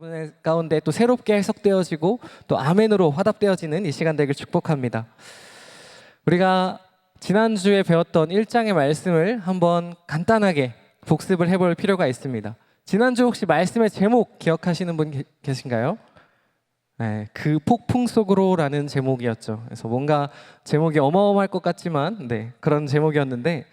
여러분의 가운데 또 새롭게 해석되어지고 또 아멘으로 화답되어지는 이 시간 되길 축복합니다. 우리가 지난주에 배웠던 1장의 말씀을 한번 간단하게 복습을 해볼 필요가 있습니다. 지난주 혹시 말씀의 제목 기억하시는 분 계신가요? 네, 그 폭풍 속으로라는 제목이었죠. 그래서 뭔가 제목이 어마어마할 것 같지만 그런 제목이었는데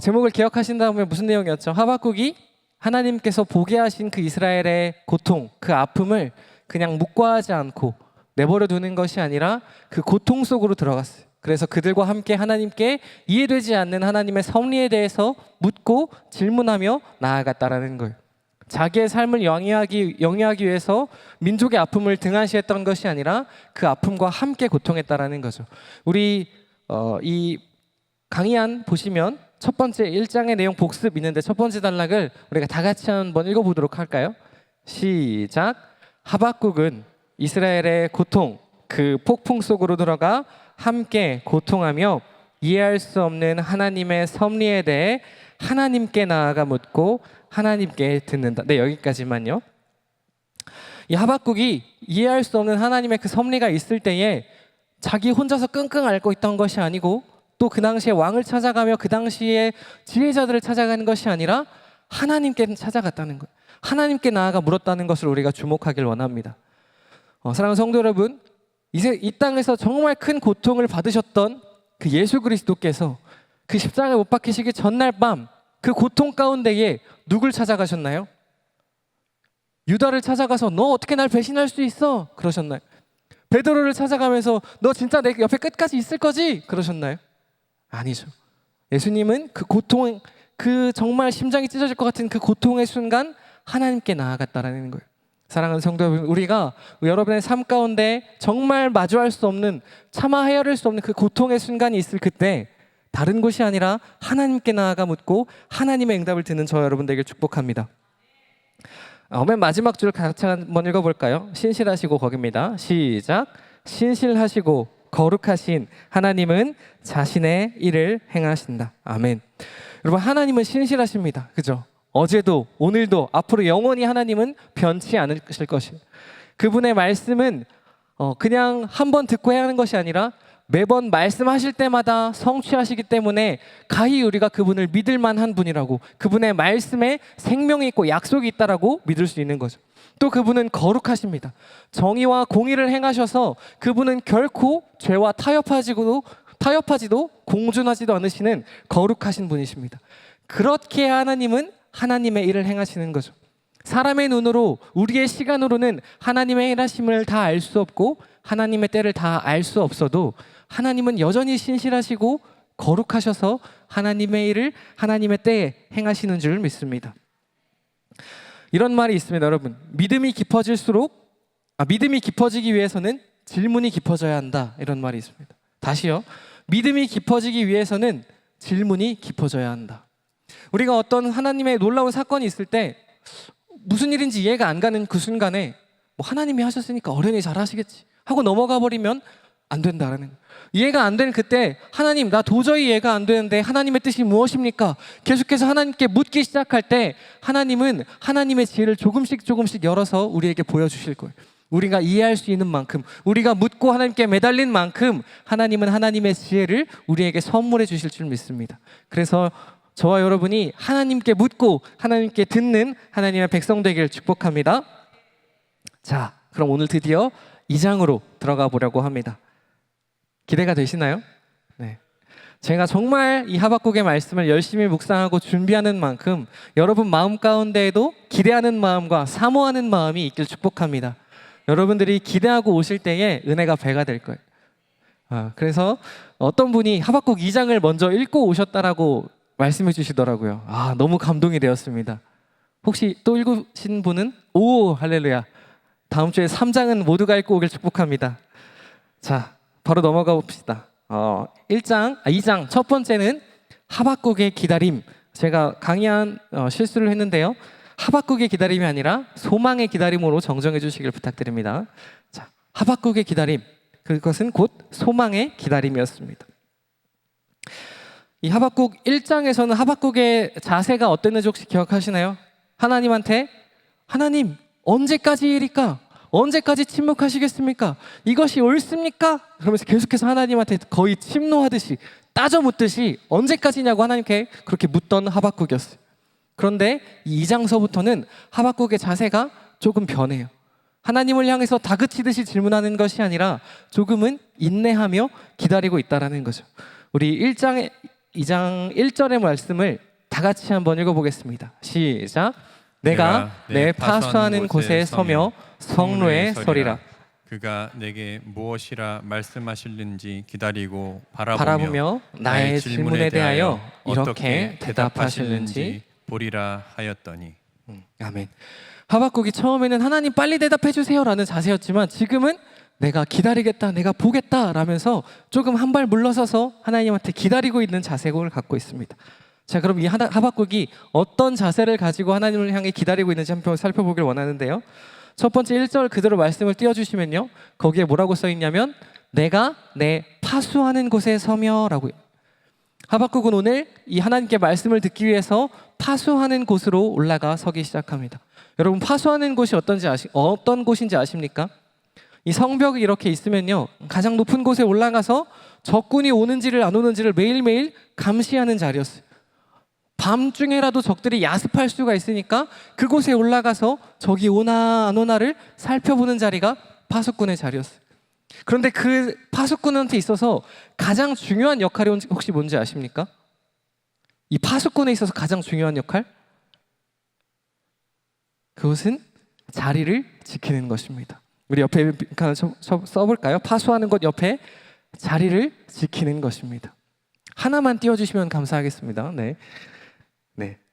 제목을 기억하신다면 무슨 내용이었죠? 하박국이 하나님께서 보게 하신 그 이스라엘의 고통, 그 아픔을 그냥 묵과하지 않고 내버려 두는 것이 아니라 그 고통 속으로 들어갔어요. 그래서 그들과 함께 하나님께 이해되지 않는 하나님의 섭리에 대해서 묻고 질문하며 나아갔다라는 거예요. 자기의 삶을 영위하기 위해서 민족의 아픔을 등한시했던 것이 아니라 그 아픔과 함께 고통했다라는 거죠. 우리 이 강의안 보시면 첫 번째 1장의 내용 복습 있는데 첫 번째 단락을 우리가 다 같이 한번 읽어보도록 할까요? 시작. 하박국은 이스라엘의 고통, 그 폭풍 속으로 들어가 함께 고통하며 이해할 수 없는 하나님의 섭리에 대해 하나님께 나아가 묻고 하나님께 듣는다. 여기까지만요. 이 하박국이 이해할 수 없는 하나님의 그 섭리가 있을 때에 자기 혼자서 끙끙 앓고 있던 것이 아니고 또 그 당시에 왕을 찾아가며 그 당시에 지혜자들을 찾아가는 것이 아니라 하나님께 찾아갔다는 것, 하나님께 나아가 물었다는 것을 우리가 주목하길 원합니다. 사랑하는 성도 여러분, 이 땅에서 정말 큰 고통을 받으셨던 그 예수 그리스도께서 그 십자가에 못 박히시기 전날 밤 그 고통 가운데에 누굴 찾아가셨나요? 유다를 찾아가서 너 어떻게 날 배신할 수 있어? 그러셨나요? 베드로를 찾아가면서 너 진짜 내 옆에 끝까지 있을 거지? 그러셨나요? 아니죠. 예수님은 그 고통, 그 정말 심장이 찢어질 것 같은 그 고통의 순간 하나님께 나아갔다라는 거예요. 사랑하는 성도 여러분, 우리가 여러분의 삶 가운데 정말 마주할 수 없는, 차마 헤아릴 수 없는 그 고통의 순간이 있을 그때 다른 곳이 아니라 하나님께 나아가 묻고 하나님의 응답을 듣는 저 여러분 되길 축복합니다. 맨 마지막 줄 같이 한번 읽어볼까요? 신실하시고 거기입니다. 시작. 신실하시고 거룩하신 하나님은 자신의 일을 행하신다. 아멘. 여러분, 하나님은 신실하십니다. 그죠? 어제도 오늘도 앞으로 영원히 하나님은 변치 않으실 것이에요. 그분의 말씀은 그냥 한 번 듣고 해야 하는 것이 아니라 매번 말씀하실 때마다 성취하시기 때문에 가히 우리가 그분을 믿을 만한 분이라고, 그분의 말씀에 생명이 있고 약속이 있다라고 믿을 수 있는 거죠. 또 그분은 거룩하십니다. 정의와 공의를 행하셔서 그분은 결코 죄와 타협하지도 공존하지도 않으시는 거룩하신 분이십니다. 그렇게 하나님은 하나님의 일을 행하시는 거죠. 사람의 눈으로, 우리의 시간으로는 하나님의 일하심을 다 알 수 없고 하나님의 때를 다 알 수 없어도 하나님은 여전히 신실하시고 거룩하셔서 하나님의 일을 하나님의 때에 행하시는 줄 믿습니다. 이런 말이 있습니다, 여러분. 믿음이 깊어지기 위해서는 질문이 깊어져야 한다. 이런 말이 있습니다. 다시요. 믿음이 깊어지기 위해서는 질문이 깊어져야 한다. 우리가 어떤 하나님의 놀라운 사건이 있을 때 무슨 일인지 이해가 안 가는 그 순간에 하나님이 하셨으니까 어련히 잘 하시겠지 하고 넘어가 버리면 안 된다라는 거예요. 이해가 안 되는 그때 하나님, 나 도저히 이해가 안 되는데 하나님의 뜻이 무엇입니까? 계속해서 하나님께 묻기 시작할 때 하나님은 하나님의 지혜를 조금씩 열어서 우리에게 보여주실 거예요. 우리가 이해할 수 있는 만큼, 우리가 묻고 하나님께 매달린 만큼 하나님은 하나님의 지혜를 우리에게 선물해 주실 줄 믿습니다. 그래서 저와 여러분이 하나님께 묻고 하나님께 듣는 하나님의 백성 되기를 축복합니다. 자, 그럼 오늘 드디어 2장으로 들어가 보려고 합니다. 기대가 되시나요? 네. 제가 정말 이 하박국의 말씀을 열심히 묵상하고 준비하는 만큼 여러분 마음 가운데에도 기대하는 마음과 사모하는 마음이 있길 축복합니다. 여러분들이 기대하고 오실 때에 은혜가 배가 될 거예요. 그래서 어떤 분이 하박국 2장을 먼저 읽고 오셨다라고 말씀해 주시더라고요. 너무 감동이 되었습니다. 혹시 또 읽으신 분은? 오, 할렐루야. 다음 주에 3장은 모두가 읽고 오길 축복합니다. 자, 바로 넘어가 봅시다. 2장 첫 번째는 하박국의 기다림. 제가 강의한 실수를 했는데요. 하박국의 기다림이 아니라 소망의 기다림으로 정정해 주시길 부탁드립니다. 자, 하박국의 기다림. 그것은 곧 소망의 기다림이었습니다. 이 하박국 1장에서는 하박국의 자세가 어땠는지 혹시 기억하시나요? 하나님한테 하나님 언제까지일까? 언제까지 침묵하시겠습니까? 이것이 옳습니까? 그러면서 계속해서 하나님한테 거의 침노하듯이 따져 묻듯이 언제까지냐고 하나님께 그렇게 묻던 하박국이었어요. 그런데 이 2장서부터는 하박국의 자세가 조금 변해요. 하나님을 향해서 다그치듯이 질문하는 것이 아니라 조금은 인내하며 기다리고 있다라는 거죠. 우리 2장 1절의 말씀을 다 같이 한번 읽어보겠습니다. 시작. 내가 내 파수하는 곳에 서며 성로에 서리라. 그가 내게 무엇이라 말씀하실는지 기다리고 바라보며 나의 질문에 대하여 이렇게 대답하실는지 보리라 하였더니. 아멘. 하박국이 처음에는 하나님 빨리 대답해 주세요라는 자세였지만 지금은 내가 기다리겠다, 내가 보겠다 라면서 조금 한 발 물러서서 하나님한테 기다리고 있는 자세를 갖고 있습니다. 자, 그럼 이 하박국이 어떤 자세를 가지고 하나님을 향해 기다리고 있는지 한번 살펴보길 원하는데요. 첫 번째 1절 그대로 말씀을 띄워주시면요, 거기에 뭐라고 써있냐면 내가 내 파수하는 곳에 서며 라고요. 하박국은 오늘 이 하나님께 말씀을 듣기 위해서 파수하는 곳으로 올라가 서기 시작합니다. 여러분, 파수하는 곳이 어떤 곳인지 아십니까? 이 성벽이 이렇게 있으면요, 가장 높은 곳에 올라가서 적군이 오는지를 안 오는지를 매일매일 감시하는 자리였어요. 밤중에라도 적들이 야습할 수가 있으니까 그곳에 올라가서 적이 오나 안 오나를 살펴보는 자리가 파수꾼의 자리였어요. 그런데 그 파수꾼한테 있어서 가장 중요한 역할이 혹시 뭔지 아십니까? 이 파수꾼에 있어서 가장 중요한 역할? 그것은 자리를 지키는 것입니다. 우리 옆에 써볼까요? 파수하는 곳 옆에 자리를 지키는 것입니다. 하나만 띄워주시면 감사하겠습니다. 네.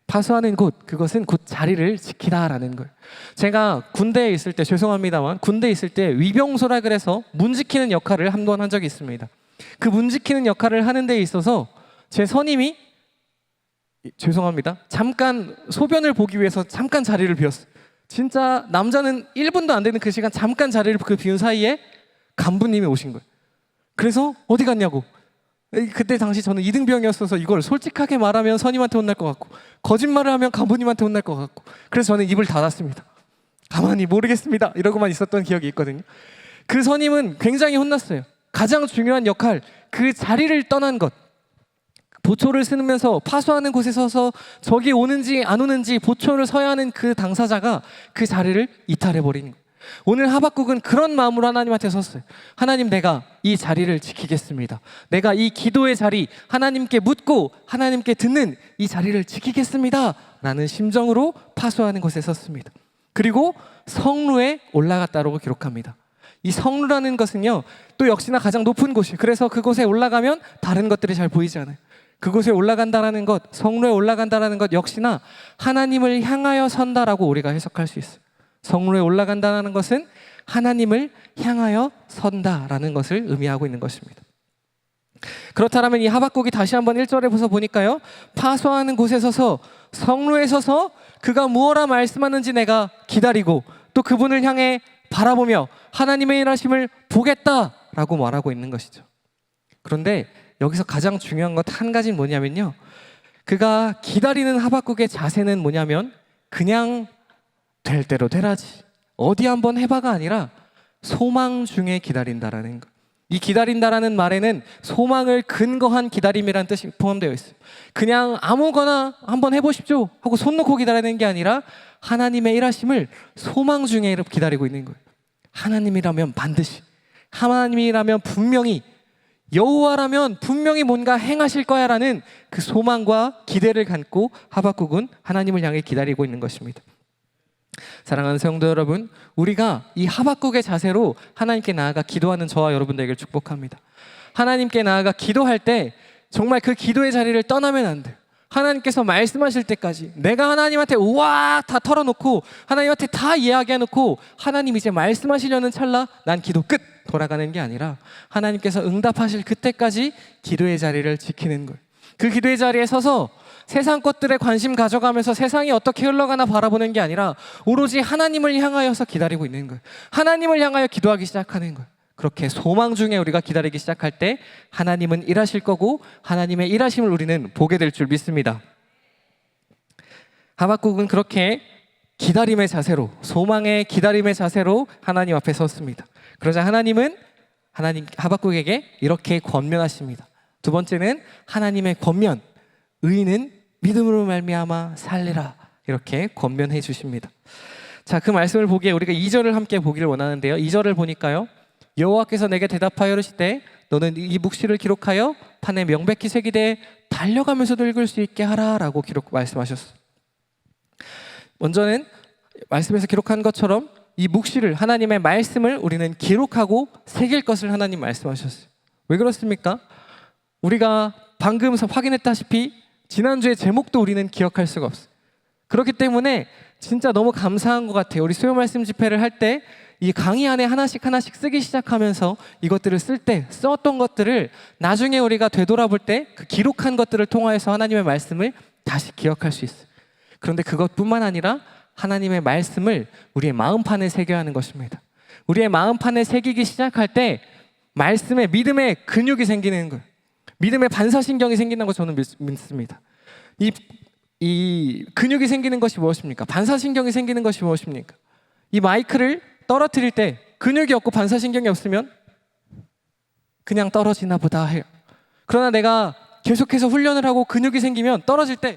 파수하는 곳, 그것은 곧 자리를 지키다라는 거예요. 제가 군대에 있을 때, 죄송합니다만 군대에 있을 때 위병소라 그래서 문 지키는 역할을 한 번 한 적이 있습니다. 그 문 지키는 역할을 하는 데 있어서 제 선임이, 죄송합니다, 잠깐 소변을 보기 위해서 잠깐 자리를 비웠어요. 진짜 남자는 1분도 안 되는 그 시간 잠깐 자리를 비운 사이에 간부님이 오신 거예요. 그래서 어디 갔냐고. 그때 당시 저는 이등병이었어서 이걸 솔직하게 말하면 선임한테 혼날 것 같고 거짓말을 하면 간부님한테 혼날 것 같고, 그래서 저는 입을 닫았습니다. 가만히 모르겠습니다 이러고만 있었던 기억이 있거든요. 그 선임은 굉장히 혼났어요. 가장 중요한 역할, 그 자리를 떠난 것, 보초를 쓰면서 파수하는 곳에 서서 적이 오는지 안 오는지 보초를 서야 하는 그 당사자가 그 자리를 이탈해버리는 거예요. 오늘 하박국은 그런 마음으로 하나님한테 섰어요. 하나님, 내가 이 자리를 지키겠습니다. 내가 이 기도의 자리, 하나님께 묻고 하나님께 듣는 이 자리를 지키겠습니다 라는 심정으로 파수하는 곳에 섰습니다. 그리고 성루에 올라갔다라고 기록합니다. 이 성루라는 것은요, 또 역시나 가장 높은 곳이에요. 그래서 그곳에 올라가면 다른 것들이 잘 보이지 않아요. 그곳에 올라간다라는 것, 성루에 올라간다라는 것 역시나 하나님을 향하여 선다라고 우리가 해석할 수 있어요. 성루에 올라간다는 것은 하나님을 향하여 선다라는 것을 의미하고 있는 것입니다. 그렇다면 이 하박국이 다시 한번 1절에 보니까요, 파수하는 곳에 서서 성루에 서서 그가 무엇라 말씀하는지 내가 기다리고 또 그분을 향해 바라보며 하나님의 일하심을 보겠다라고 말하고 있는 것이죠. 그런데 여기서 가장 중요한 것 한 가지는 뭐냐면요, 그가 기다리는 하박국의 자세는 뭐냐면 그냥 될 대로 되라지, 어디 한번 해봐가 아니라 소망 중에 기다린다라는 것. 이 기다린다라는 말에는 소망을 근거한 기다림이라는 뜻이 포함되어 있어요. 그냥 아무거나 한번 해보십시오 하고 손 놓고 기다리는 게 아니라 하나님의 일하심을 소망 중에 기다리고 있는 거예요. 하나님이라면 반드시, 하나님이라면 분명히, 여호와라면 분명히 뭔가 행하실 거야 라는 그 소망과 기대를 갖고 하박국은 하나님을 향해 기다리고 있는 것입니다. 사랑하는 성도 여러분, 우리가 이 하박국의 자세로 하나님께 나아가 기도하는 저와 여러분들에게 축복합니다. 하나님께 나아가 기도할 때 정말 그 기도의 자리를 떠나면 안 돼요. 하나님께서 말씀하실 때까지 내가 하나님한테 우와 다 털어놓고 하나님한테 다 이야기해놓고 하나님 이제 말씀하시려는 찰나 난 기도 끝 돌아가는 게 아니라 하나님께서 응답하실 그때까지 기도의 자리를 지키는 거예요. 그 기도의 자리에 서서 세상 것들에 관심 가져가면서 세상이 어떻게 흘러가나 바라보는 게 아니라 오로지 하나님을 향하여서 기다리고 있는 거예요. 하나님을 향하여 기도하기 시작하는 거예요. 그렇게 소망 중에 우리가 기다리기 시작할 때 하나님은 일하실 거고 하나님의 일하심을 우리는 보게 될 줄 믿습니다. 하박국은 그렇게 기다림의 자세로, 소망의 기다림의 자세로 하나님 앞에 섰습니다. 그러자 하나님 하박국에게 이렇게 권면하십니다. 두 번째는 하나님의 권면, 의인은 믿음으로 말미암아 살리라, 이렇게 권면해 주십니다. 자, 그 말씀을 보기에 우리가 2절을 함께 보기를 원하는데요. 2절을 보니까요, 여호와께서 내게 대답하여 이르시되 너는 이 묵시를 기록하여 판에 명백히 새기되 달려가면서도 읽을 수 있게 하라라고 말씀하셨어요. 먼저는 말씀에서 기록한 것처럼 이 묵시를, 하나님의 말씀을 우리는 기록하고 새길 것을 하나님 말씀하셨어요. 왜 그렇습니까? 우리가 방금 확인했다시피 지난주의 제목도 우리는 기억할 수가 없어요. 그렇기 때문에 진짜 너무 감사한 것 같아요. 우리 수요 말씀 집회를 할 때 이 강의 안에 하나씩 쓰기 시작하면서 이것들을 쓸 때 썼던 것들을 나중에 우리가 되돌아볼 때 그 기록한 것들을 통하여서 하나님의 말씀을 다시 기억할 수 있어요. 그런데 그것뿐만 아니라 하나님의 말씀을 우리의 마음판에 새겨야 하는 것입니다. 우리의 마음판에 새기기 시작할 때 말씀에 믿음의 근육이 생기는 거예요. 믿음의 반사신경이 생긴다고 저는 믿습니다. 이 근육이 생기는 것이 무엇입니까? 반사신경이 생기는 것이 무엇입니까? 이 마이크를 떨어뜨릴 때 근육이 없고 반사신경이 없으면 그냥 떨어지나 보다 해요. 그러나 내가 계속해서 훈련을 하고 근육이 생기면 떨어질 때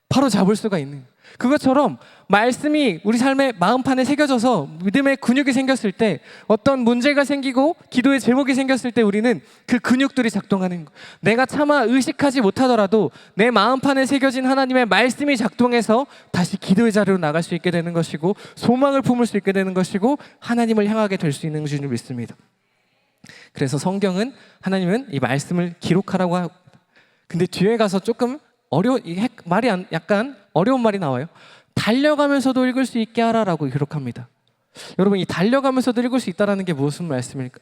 바로 잡을 수가 있는 거예요. 그것처럼 말씀이 우리 삶의 마음판에 새겨져서 믿음의 근육이 생겼을 때, 어떤 문제가 생기고 기도의 제목이 생겼을 때 우리는 그 근육들이 작동하는 거예요. 내가 차마 의식하지 못하더라도 내 마음판에 새겨진 하나님의 말씀이 작동해서 다시 기도의 자리로 나갈 수 있게 되는 것이고, 소망을 품을 수 있게 되는 것이고, 하나님을 향하게 될 수 있는 줄 믿습니다. 그래서 성경은, 하나님은 이 말씀을 기록하라고 하고, 근데 뒤에 가서 조금 약간 어려운 말이 나와요. 달려가면서도 읽을 수 있게 하라라고 기록합니다. 여러분, 이 달려가면서도 읽을 수 있다는 게 무슨 말씀일까?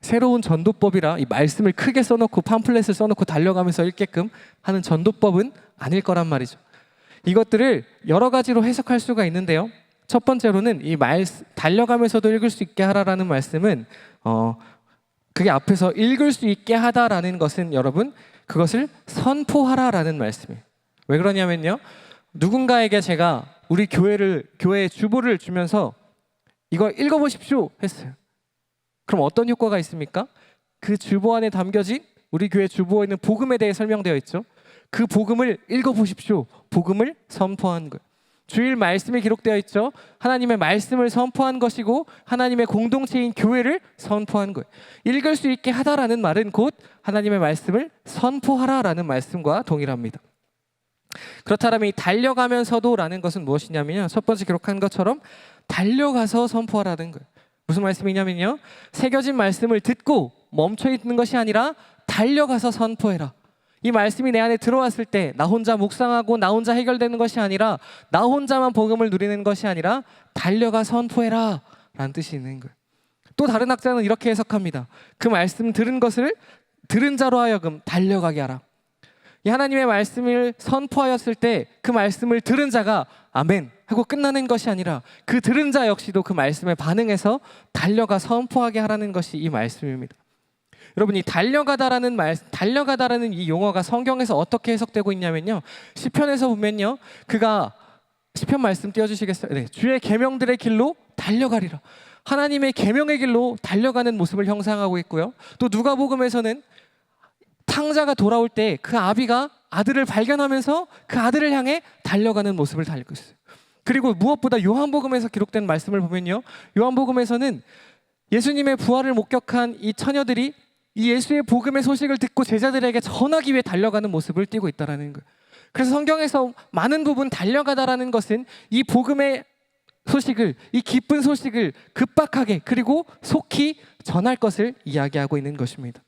새로운 전도법이라 이 말씀을 크게 써놓고 팜플렛을 써놓고 달려가면서 읽게끔 하는 전도법은 아닐 거란 말이죠. 이것들을 여러 가지로 해석할 수가 있는데요. 첫 번째로는 이 달려가면서도 읽을 수 있게 하라라는 말씀은 그게 앞에서 읽을 수 있게 하다라는 것은, 여러분, 그것을 선포하라라는 말씀이에요. 왜 그러냐면요, 누군가에게 제가 우리 교회의 주보를 주면서 이거 읽어보십시오 했어요. 그럼 어떤 효과가 있습니까? 그 주보 안에 담겨진, 우리 교회 주보에 있는 복음에 대해 설명되어 있죠. 그 복음을 읽어보십시오. 복음을 선포한 거예요. 주일 말씀이 기록되어 있죠. 하나님의 말씀을 선포한 것이고 하나님의 공동체인 교회를 선포한 거예요. 읽을 수 있게 하다라는 말은 곧 하나님의 말씀을 선포하라라는 말씀과 동일합니다. 그렇다면 이 달려가면서도라는 것은 무엇이냐면요, 첫 번째 기록한 것처럼 달려가서 선포하라는 거예요. 무슨 말씀이냐면요, 새겨진 말씀을 듣고 멈춰 있는 것이 아니라 달려가서 선포해라. 이 말씀이 내 안에 들어왔을 때 나 혼자 묵상하고 나 혼자 해결되는 것이 아니라, 나 혼자만 복음을 누리는 것이 아니라 달려가 선포해라 라는 뜻이 있는 거예요. 또 다른 학자는 이렇게 해석합니다. 그 말씀 들은 것을 들은 자로 하여금 달려가게 하라. 이 하나님의 말씀을 선포하였을 때 그 말씀을 들은 자가 아멘 하고 끝나는 것이 아니라, 그 들은 자 역시도 그 말씀에 반응해서 달려가 선포하게 하라는 것이 이 말씀입니다. 여러분, 이 달려가다라는 이 용어가 성경에서 어떻게 해석되고 있냐면요, 시편에서 보면요, 그가 시편 말씀 띄워주시겠어요? 네, 주의 계명들의 길로 달려가리라. 하나님의 계명의 길로 달려가는 모습을 형상하고 있고요. 또 누가복음에서는 탕자가 돌아올 때 그 아비가 아들을 발견하면서 그 아들을 향해 달려가는 모습을 달고 있어요. 그리고 무엇보다 요한복음에서 기록된 말씀을 보면요, 요한복음에서는 예수님의 부활을 목격한 이 처녀들이 이 예수의 복음의 소식을 듣고 제자들에게 전하기 위해 달려가는 모습을 띠고 있다는 거예요. 그래서 성경에서 많은 부분 달려가다라는 것은 이 복음의 소식을, 이 기쁜 소식을 급박하게 그리고 속히 전할 것을 이야기하고 있는 것입니다.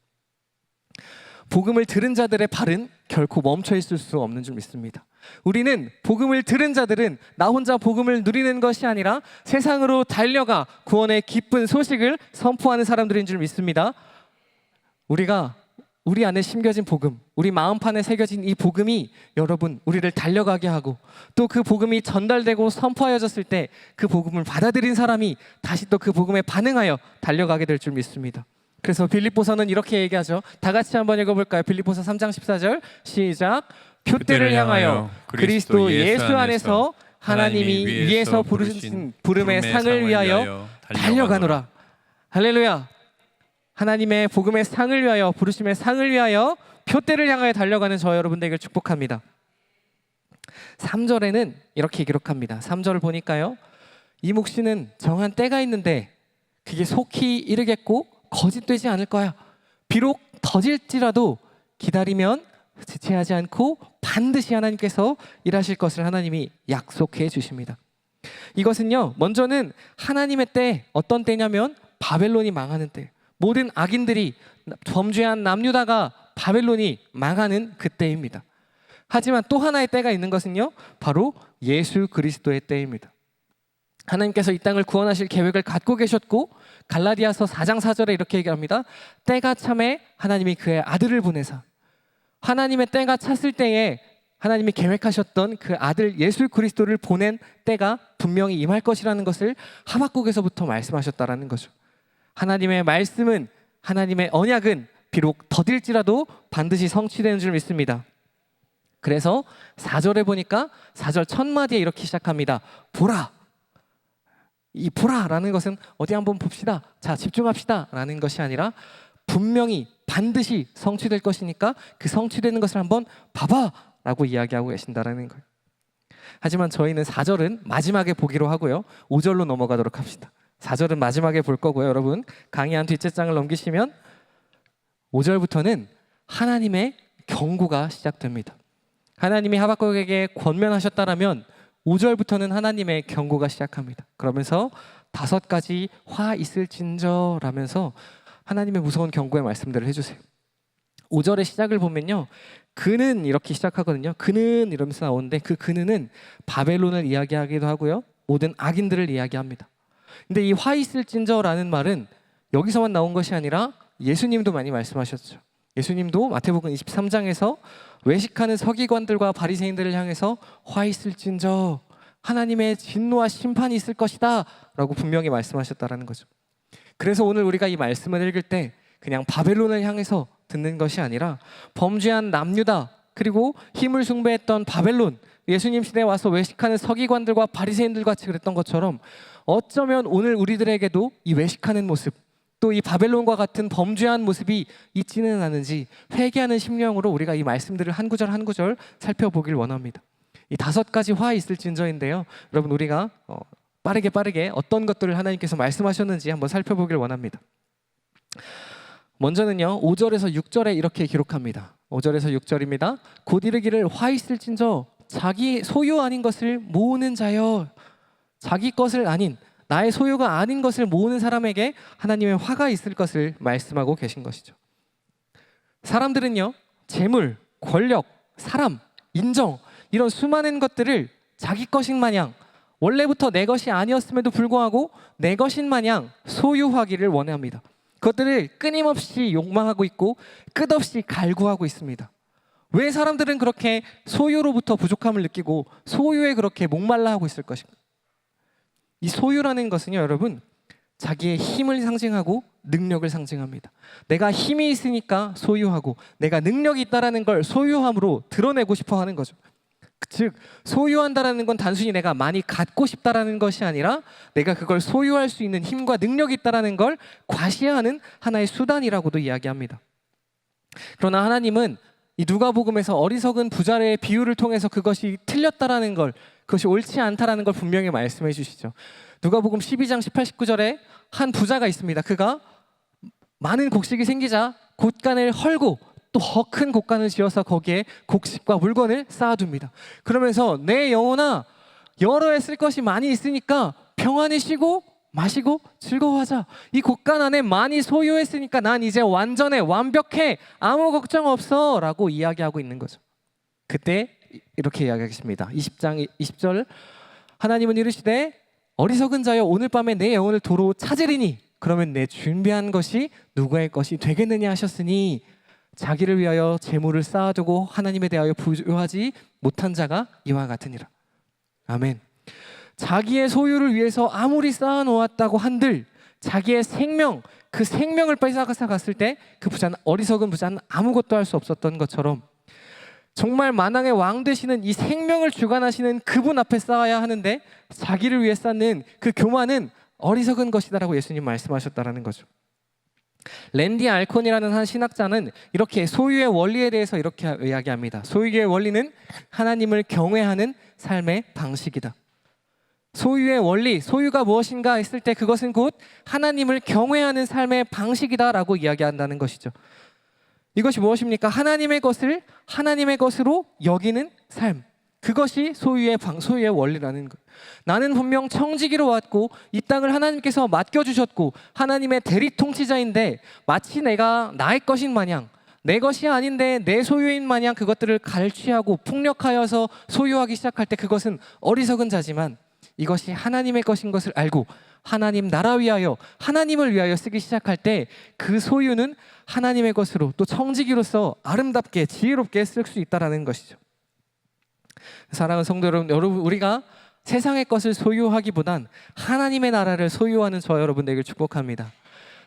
복음을 들은 자들의 발은 결코 멈춰 있을 수 없는 줄 믿습니다. 우리는 복음을 들은 자들은 나 혼자 복음을 누리는 것이 아니라 세상으로 달려가 구원의 기쁜 소식을 선포하는 사람들인 줄 믿습니다. 우리 안에 심겨진 복음, 우리 마음판에 새겨진 이 복음이 여러분, 우리를 달려가게 하고, 또 그 복음이 전달되고 선포하여졌을 때 그 복음을 받아들인 사람이 다시 또 그 복음에 반응하여 달려가게 될 줄 믿습니다. 그래서 빌립보서는 이렇게 얘기하죠. 다 같이 한번 읽어볼까요? 빌립보서 3장 14절 시작. 표대를 향하여 그리스도 예수 안에서 하나님이 위에서 부르신 부름의 상을 위하여 달려가노라. 할렐루야. 하나님의 복음의 상을 위하여, 부르심의 상을 위하여 표대를 향하여 달려가는 저 여러분들에게 축복합니다. 3절에는 이렇게 기록합니다. 3절을 보니까요, 이 묵시는 정한 때가 있는데 그게 속히 이르겠고 거짓되지 않을 거야. 비록 더딜지라도 기다리면 지체하지 않고 반드시 하나님께서 일하실 것을 하나님이 약속해 주십니다. 이것은요, 먼저는 하나님의 때, 어떤 때냐면 바벨론이 망하는 때, 모든 악인들이, 범죄한 남유다가 바벨론이 망하는 그때입니다. 하지만 또 하나의 때가 있는 것은요, 바로 예수 그리스도의 때입니다. 하나님께서 이 땅을 구원하실 계획을 갖고 계셨고, 갈라디아서 4장 4절에 이렇게 얘기합니다. 때가 참에 하나님이 그의 아들을 보내사, 하나님의 때가 찼을 때에 하나님이 계획하셨던 그 아들 예수 그리스도를 보낸 때가 분명히 임할 것이라는 것을 하박국에서부터 말씀하셨다라는 거죠. 하나님의 말씀은, 하나님의 언약은 비록 더딜지라도 반드시 성취되는 줄 믿습니다. 그래서 4절에 보니까 4절 첫 마디에 이렇게 시작합니다. 보라. 이 보라라는 것은 어디 한번 봅시다, 자 집중합시다 라는 것이 아니라 분명히 반드시 성취될 것이니까 그 성취되는 것을 한번 봐봐 라고 이야기하고 계신다라는 거예요. 하지만 저희는 4절은 마지막에 보기로 하고요, 5절로 넘어가도록 합시다. 4절은 마지막에 볼 거고요. 여러분 강의 한 뒷째 장을 넘기시면 5절부터는 하나님의 경고가 시작됩니다. 하나님이 하박국에게 권면하셨다라면 5절부터는 하나님의 경고가 시작합니다. 그러면서 5가지 화 있을진저라면서 하나님의 무서운 경고의 말씀들을 해주세요. 5절의 시작을 보면요, 그는 이렇게 시작하거든요. 그는 이러면서 나오는데 그 그는은 바벨론을 이야기하기도 하고요, 모든 악인들을 이야기합니다. 근데 이 화 있을진저라는 말은 여기서만 나온 것이 아니라 예수님도 많이 말씀하셨죠. 예수님도 마태복음 23장에서 외식하는 서기관들과 바리새인들을 향해서 화 있을진저, 하나님의 진노와 심판이 있을 것이다 라고 분명히 말씀하셨다라는 거죠. 그래서 오늘 우리가 이 말씀을 읽을 때 그냥 바벨론을 향해서 듣는 것이 아니라 범죄한 남유다, 그리고 힘을 숭배했던 바벨론, 예수님 시대에 와서 외식하는 서기관들과 바리새인들 같이 그랬던 것처럼 어쩌면 오늘 우리들에게도 이 외식하는 모습, 또 이 바벨론과 같은 범죄한 모습이 있지는 않은지 회개하는 심령으로 우리가 이 말씀들을 한 구절 한 구절 살펴보길 원합니다. 이 5가지 화 있을진저인데요, 여러분 우리가 빠르게 어떤 것들을 하나님께서 말씀하셨는지 한번 살펴보길 원합니다. 먼저는요, 5절에서 6절에 이렇게 기록합니다. 5절에서 6절입니다. 곧 이르기를 화 있을진저 자기 소유 아닌 것을 모으는 자여. 자기 것을 아닌, 나의 소유가 아닌 것을 모으는 사람에게 하나님의 화가 있을 것을 말씀하고 계신 것이죠. 사람들은요, 재물, 권력, 사람, 인정, 이런 수많은 것들을 자기 것인 마냥, 원래부터 내 것이 아니었음에도 불구하고 내 것인 마냥 소유하기를 원합니다. 그것들을 끊임없이 욕망하고 있고 끝없이 갈구하고 있습니다. 왜 사람들은 그렇게 소유로부터 부족함을 느끼고 소유에 그렇게 목말라 하고 있을 것인가? 이 소유라는 것은요, 여러분, 자기의 힘을 상징하고 능력을 상징합니다. 내가 힘이 있으니까 소유하고 내가 능력이 있다라는 걸 소유함으로 드러내고 싶어 하는 거죠. 즉 소유한다라는 건 단순히 내가 많이 갖고 싶다라는 것이 아니라 내가 그걸 소유할 수 있는 힘과 능력이 있다라는 걸 과시하는 하나의 수단이라고도 이야기합니다. 그러나 하나님은 이 누가복음에서 어리석은 부자의 비유를 통해서 그것이 틀렸다라는 걸, 그것이 옳지 않다라는 걸 분명히 말씀해 주시죠. 누가복음 12장 18, 19절에 한 부자가 있습니다. 그가 많은 곡식이 생기자 곳간을 헐고 또 더 큰 곡간을 지어서 거기에 곡식과 물건을 쌓아둡니다. 그러면서 내 영혼아, 여러 해 쓸 것이 많이 있으니까 평안히 쉬고 마시고 즐거워하자. 이 곡간 안에 많이 소유했으니까 난 이제 완전해, 완벽해, 아무 걱정 없어 라고 이야기하고 있는 거죠. 그때 이렇게 이야기하겠습니다. 20장 20절, 하나님은 이르시되 어리석은 자여 오늘 밤에 내 영혼을 도로 찾으리니 그러면 내 준비한 것이 누구의 것이 되겠느냐 하셨으니 자기를 위하여 재물을 쌓아두고 하나님에 대하여 부유하지 못한 자가 이와 같으니라. 아멘. 자기의 소유를 위해서 아무리 쌓아놓았다고 한들 자기의 생명, 그 생명을 뺏어갔을 때 그 부자는, 어리석은 부자는 아무것도 할 수 없었던 것처럼 정말 만왕의 왕 되시는 이 생명을 주관하시는 그분 앞에 쌓아야 하는데 자기를 위해 쌓는 그 교만은 어리석은 것이다라고 예수님 말씀하셨다라는 거죠. 랜디 알콘이라는 한 신학자는 이렇게 소유의 원리에 대해서 이렇게 이야기합니다. 소유의 원리는 하나님을 경외하는 삶의 방식이다. 소유의 원리, 소유가 무엇인가 했을 때 그것은 곧 하나님을 경외하는 삶의 방식이다라고 이야기한다는 것이죠. 이것이 무엇입니까? 하나님의 것을 하나님의 것으로 여기는 삶. 그것이 소유의 원리라는 것. 나는 분명 청지기로 왔고 이 땅을 하나님께서 맡겨주셨고 하나님의 대리 통치자인데 마치 내가 나의 것인 마냥, 내 것이 아닌데 내 소유인 마냥 그것들을 갈취하고 폭력하여서 소유하기 시작할 때 그것은 어리석은 자지만, 이것이 하나님의 것인 것을 알고 하나님 나라 위하여 하나님을 위하여 쓰기 시작할 때 그 소유는 하나님의 것으로 또 청지기로서 아름답게 지혜롭게 쓸 수 있다는 것이죠. 사랑하는 성도 여러분, 우리가 세상의 것을 소유하기보단 하나님의 나라를 소유하는 저와 여러분 되길 축복합니다.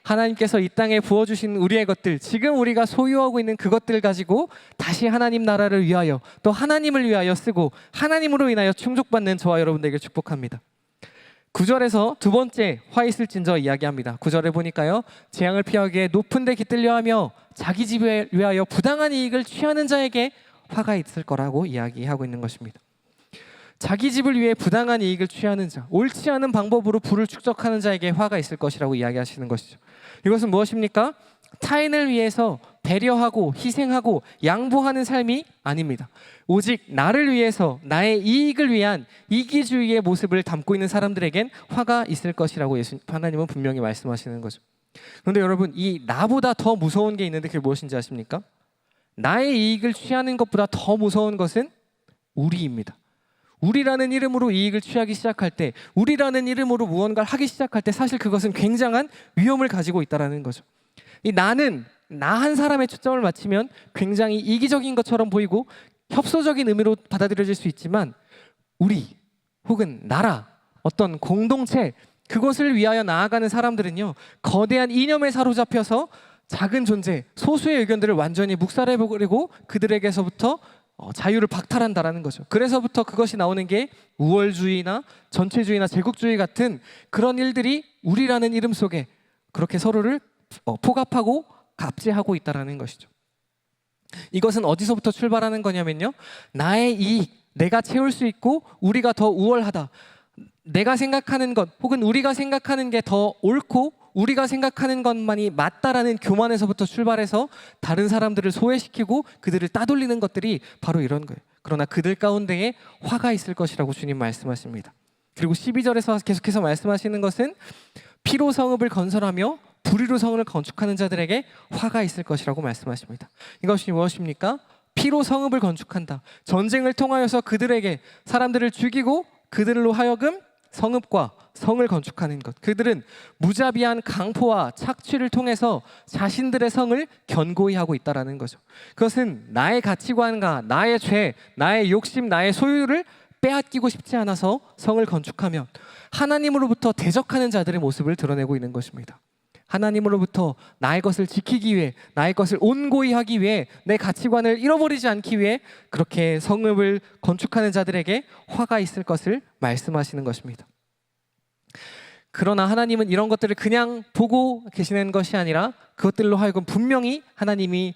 하나님께서 이 땅에 부어주신 우리의 것들, 지금 우리가 소유하고 있는 그것들 가지고 다시 하나님 나라를 위하여 또 하나님을 위하여 쓰고 하나님으로 인하여 충족받는 저와 여러분 되길 축복합니다. 9절에서 두 번째 화 있을진저 이야기합니다. 9절에 보니까요, 재앙을 피하기 위해 높은 데 깃들려 하며 자기 집에 위하여 부당한 이익을 취하는 자에게 화가 있을 거라고 이야기하고 있는 것입니다. 자기 집을 위해 부당한 이익을 취하는 자, 옳지 않은 방법으로 부를 축적하는 자에게 화가 있을 것이라고 이야기하시는 것이죠. 이것은 무엇입니까? 타인을 위해서 배려하고 희생하고 양보하는 삶이 아닙니다. 오직 나를 위해서 나의 이익을 위한 이기주의의 모습을 담고 있는 사람들에겐 화가 있을 것이라고 하나님은 분명히 말씀하시는 거죠. 그런데 여러분, 이 나보다 더 무서운 게 있는데 그게 무엇인지 아십니까? 나의 이익을 취하는 것보다 더 무서운 것은 우리입니다. 우리라는 이름으로 이익을 취하기 시작할 때, 우리라는 이름으로 무언가를 하기 시작할 때 사실 그것은 굉장한 위험을 가지고 있다는 거죠. 이 나는 나 한 사람의 초점을 맞추면 굉장히 이기적인 것처럼 보이고 협소적인 의미로 받아들여질 수 있지만, 우리 혹은 나라, 어떤 공동체, 그것을 위하여 나아가는 사람들은요, 거대한 이념에 사로잡혀서 작은 존재, 소수의 의견들을 완전히 묵살해버리고 그들에게서부터 자유를 박탈한다라는 거죠. 그래서부터 그것이 나오는 게 우월주의나 전체주의나 제국주의 같은 그런 일들이 우리라는 이름 속에 그렇게 서로를 포갑하고 갑질하고 있다라는 것이죠. 이것은 어디서부터 출발하는 거냐면요, 나의 이익, 내가 채울 수 있고 우리가 더 우월하다, 내가 생각하는 것 혹은 우리가 생각하는 게 더 옳고 우리가 생각하는 것만이 맞다라는 교만에서부터 출발해서 다른 사람들을 소외시키고 그들을 따돌리는 것들이 바로 이런 거예요. 그러나 그들 가운데에 화가 있을 것이라고 주님 말씀하십니다. 그리고 12절에서 계속해서 말씀하시는 것은 피로 성읍을 건설하며 불의로 성을 건축하는 자들에게 화가 있을 것이라고 말씀하십니다. 이것이 무엇입니까? 피로 성읍을 건축한다. 전쟁을 통하여서 그들에게 사람들을 죽이고 그들로 하여금 성읍과 성을 건축하는 것. 그들은 무자비한 강포와 착취를 통해서 자신들의 성을 견고히 하고 있다라는 거죠. 그것은 나의 가치관과 나의 죄, 나의 욕심, 나의 소유를 빼앗기고 싶지 않아서 성을 건축하며 하나님으로부터 대적하는 자들의 모습을 드러내고 있는 것입니다. 하나님으로부터 나의 것을 지키기 위해, 나의 것을 온고히 하기 위해, 내 가치관을 잃어버리지 않기 위해 그렇게 성읍을 건축하는 자들에게 화가 있을 것을 말씀하시는 것입니다. 그러나 하나님은 이런 것들을 그냥 보고 계시는 것이 아니라 그것들로 하여금 분명히 하나님의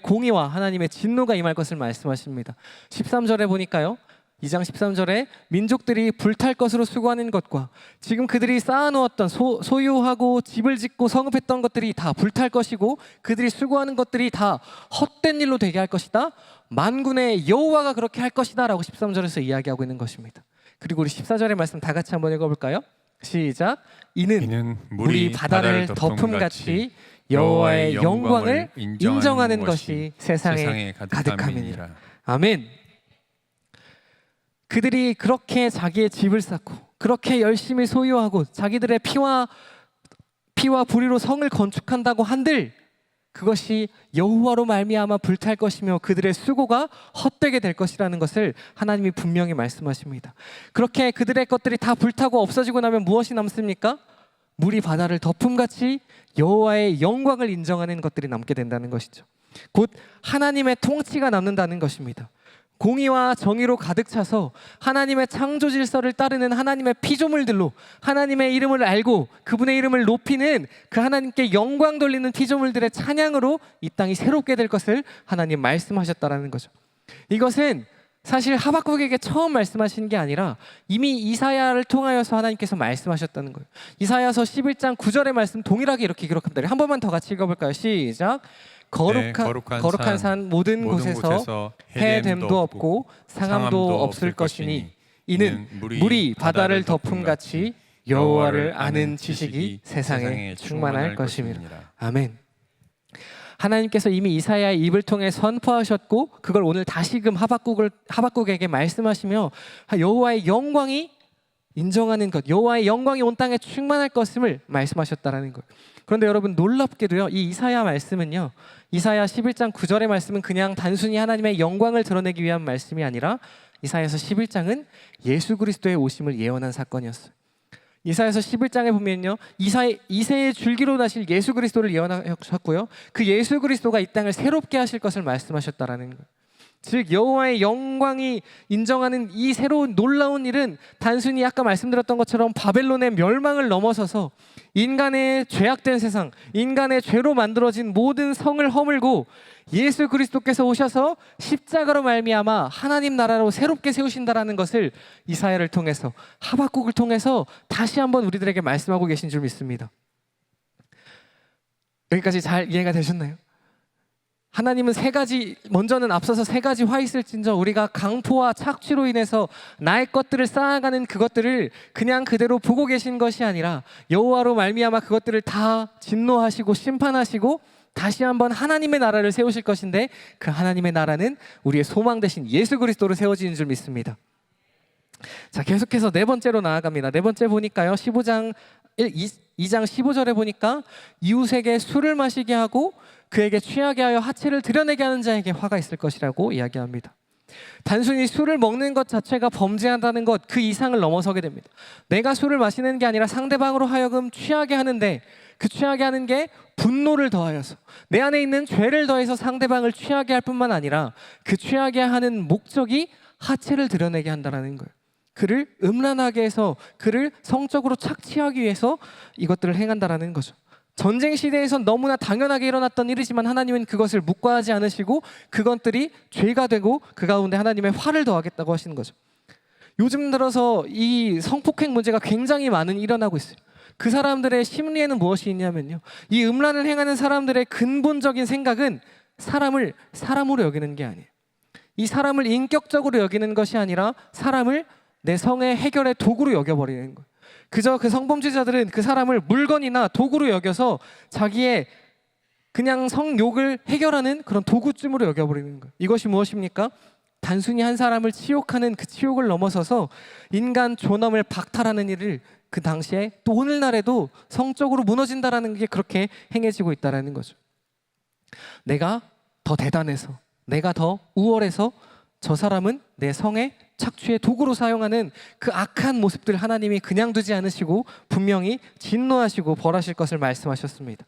공의와 하나님의 진노가 임할 것을 말씀하십니다. 13절에 보니까요, 2장 13절에 민족들이 불탈 것으로 수고하는 것과 지금 그들이 쌓아놓았던 소유하고 집을 짓고 성읍했던 것들이 다 불탈 것이고 그들이 수고하는 것들이 다 헛된 일로 되게 할 것이다. 만군의 여호와가 그렇게 할 것이다 라고 13절에서 이야기하고 있는 것입니다. 그리고 우리 14절의 말씀 다 같이 한번 읽어볼까요? 시작. 이는 물이 바다를 덮음같이 여호와의 영광을 인정하는 것이 세상에 가득함이니라. 아멘. 그들이 그렇게 자기의 집을 쌓고 그렇게 열심히 소유하고 자기들의 피와 불의로 성을 건축한다고 한들 그것이 여호와로 말미암아 불탈 것이며 그들의 수고가 헛되게 될 것이라는 것을 하나님이 분명히 말씀하십니다. 그렇게 그들의 것들이 다 불타고 없어지고 나면 무엇이 남습니까? 물이 바다를 덮음같이 여호와의 영광을 인정하는 것들이 남게 된다는 것이죠. 곧 하나님의 통치가 남는다는 것입니다. 공의와 정의로 가득 차서 하나님의 창조 질서를 따르는 하나님의 피조물들로 하나님의 이름을 알고 그분의 이름을 높이는 그 하나님께 영광 돌리는 피조물들의 찬양으로 이 땅이 새롭게 될 것을 하나님 말씀하셨다라는 거죠. 이것은 사실 하박국에게 처음 말씀하신 게 아니라 이미 이사야를 통하여서 하나님께서 말씀하셨다는 거예요. 이사야서 11장 9절의 말씀 동일하게 이렇게 기록합니다. 한 번만 더 같이 읽어볼까요? 시작. 거룩한 산 모든 곳에서 해됨도 없고 상함도 없을 것이니 이는 물이 바다를 덮음같이 여호와를 아는 지식이 세상에 충만할 것입니다. 아멘. 하나님께서 이미 이사야의 입을 통해 선포하셨고 그걸 오늘 다시금 하박국에게 말씀하시며 여호와의 영광이 인정하는 것, 여호와의 영광이 온 땅에 충만할 것임을 말씀하셨다라는 거예요. 그런데 여러분 놀랍게도요, 이 이사야 말씀은요, 이사야 11장 9절의 말씀은 그냥 단순히 하나님의 영광을 드러내기 위한 말씀이 아니라 이사야서 11장은 예수 그리스도의 오심을 예언한 사건이었어요. 이사야서 11장에 보면요, 이새의 줄기로 나실 예수 그리스도를 예언하셨고요, 그 예수 그리스도가 이 땅을 새롭게 하실 것을 말씀하셨다라는 거예요. 즉 여호와의 영광이 인정하는 이 새로운 놀라운 일은 단순히 아까 말씀드렸던 것처럼 바벨론의 멸망을 넘어서서 인간의 죄악된 세상, 인간의 죄로 만들어진 모든 성을 허물고 예수 그리스도께서 오셔서 십자가로 말미암아 하나님 나라로 새롭게 세우신다라는 것을 이사야를 통해서, 하박국을 통해서 다시 한번 우리들에게 말씀하고 계신 줄 믿습니다. 여기까지 잘 이해가 되셨나요? 하나님은 먼저는 앞서서 세 가지 화 있을진저 우리가 강포와 착취로 인해서 나의 것들을 쌓아가는 그것들을 그냥 그대로 보고 계신 것이 아니라 여호와로 말미암아 그것들을 다 진노하시고 심판하시고 다시 한번 하나님의 나라를 세우실 것인데 그 하나님의 나라는 우리의 소망 되신 예수 그리스도로 세워지는 줄 믿습니다. 자, 계속해서 네 번째로 나아갑니다. 네 번째 보니까요, 2장 15절에 보니까 이웃에게 술을 마시게 하고 그에게 취하게 하여 하체를 드러내게 하는 자에게 화가 있을 것이라고 이야기합니다. 단순히 술을 먹는 것 자체가 범죄한다는 것, 그 이상을 넘어서게 됩니다. 내가 술을 마시는 게 아니라 상대방으로 하여금 취하게 하는데 그 취하게 하는 게 분노를 더하여서 내 안에 있는 죄를 더해서 상대방을 취하게 할 뿐만 아니라 그 취하게 하는 목적이 하체를 드러내게 한다는 거예요. 그를 음란하게 해서 그를 성적으로 착취하기 위해서 이것들을 행한다는 거죠. 전쟁 시대에선 너무나 당연하게 일어났던 일이지만 하나님은 그것을 묵과하지 않으시고 그것들이 죄가 되고 그 가운데 하나님의 화를 더하겠다고 하시는 거죠. 요즘 들어서 이 성폭행 문제가 굉장히 많은 일어나고 있어요. 그 사람들의 심리에는 무엇이 있냐면요, 이 음란을 행하는 사람들의 근본적인 생각은 사람을 사람으로 여기는 게 아니에요. 이 사람을 인격적으로 여기는 것이 아니라 사람을 내 성의 해결의 도구로 여겨버리는 거예요. 그저 그 성범죄자들은 그 사람을 물건이나 도구로 여겨서 자기의 그냥 성욕을 해결하는 그런 도구쯤으로 여겨버리는 거예요. 이것이 무엇입니까? 단순히 한 사람을 치욕하는 그 치욕을 넘어서서 인간 존엄을 박탈하는 일을 그 당시에 또 오늘날에도 성적으로 무너진다라는 게 그렇게 행해지고 있다는 거죠. 내가 더 대단해서, 내가 더 우월해서 저 사람은 내 성의 착취의 도구로 사용하는 그 악한 모습들 하나님이 그냥 두지 않으시고 분명히 진노하시고 벌하실 것을 말씀하셨습니다.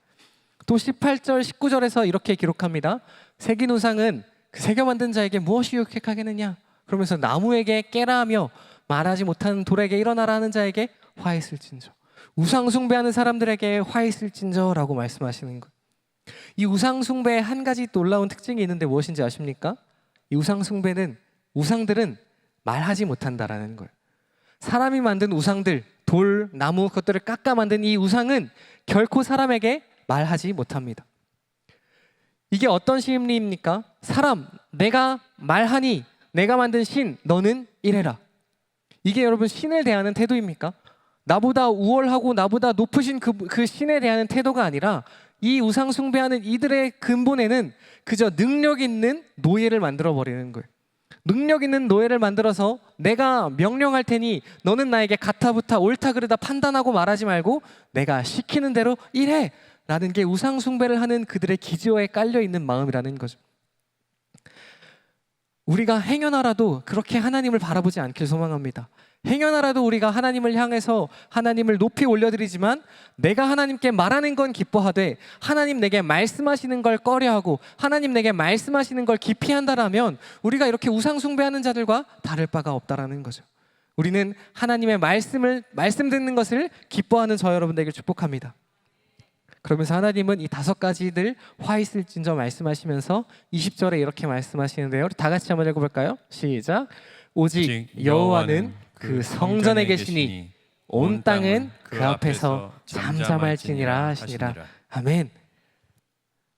또 18절 19절에서 이렇게 기록합니다. 새긴 우상은 그 새겨 만든 자에게 무엇이 유익하겠느냐, 그러면서 나무에게 깨라 하며 말하지 못하는 돌에게 일어나라 하는 자에게 화 있을진저. 우상 숭배하는 사람들에게 화 있을진저 라고 말씀하시는 거예요. 이 우상 숭배의 한 가지 놀라운 특징이 있는데 무엇인지 아십니까? 이 우상 숭배는, 우상들은 말하지 못한다라는 거예요. 사람이 만든 우상들, 돌, 나무, 그것들을 깎아 만든 이 우상은 결코 사람에게 말하지 못합니다. 이게 어떤 심리입니까? 사람, 내가 말하니 내가 만든 신, 너는 이래라. 이게 여러분 신을 대하는 태도입니까? 나보다 우월하고 나보다 높으신 그 신에 대하는 태도가 아니라 이 우상 숭배하는 이들의 근본에는 그저 능력 있는 노예를 만들어 버리는 거예요. 능력 있는 노예를 만들어서 내가 명령할 테니 너는 나에게 가타부타 옳다 그르다 판단하고 말하지 말고 내가 시키는 대로 일해 라는 게 우상 숭배를 하는 그들의 기저에 깔려있는 마음이라는 거죠. 우리가 행여나라도 그렇게 하나님을 바라보지 않길 소망합니다. 행여나라도 우리가 하나님을 향해서 하나님을 높이 올려드리지만 내가 하나님께 말하는 건 기뻐하되 하나님 내게 말씀하시는 걸 꺼려하고 하나님 내게 말씀하시는 걸 기피한다라면 우리가 이렇게 우상 숭배하는 자들과 다를 바가 없다라는 거죠. 우리는 하나님의 말씀 듣는 것을 기뻐하는 저 여러분들에게 축복합니다. 그러면서 하나님은 이 5가지들 화 있을진저 말씀하시면서 20절에 이렇게 말씀하시는데요. 우리 다 같이 한번 읽어볼까요? 시작. 오직 여호와는 그 성전에 계시니 온 땅은 그 앞에서 잠잠할지니라 하시니라. 아멘.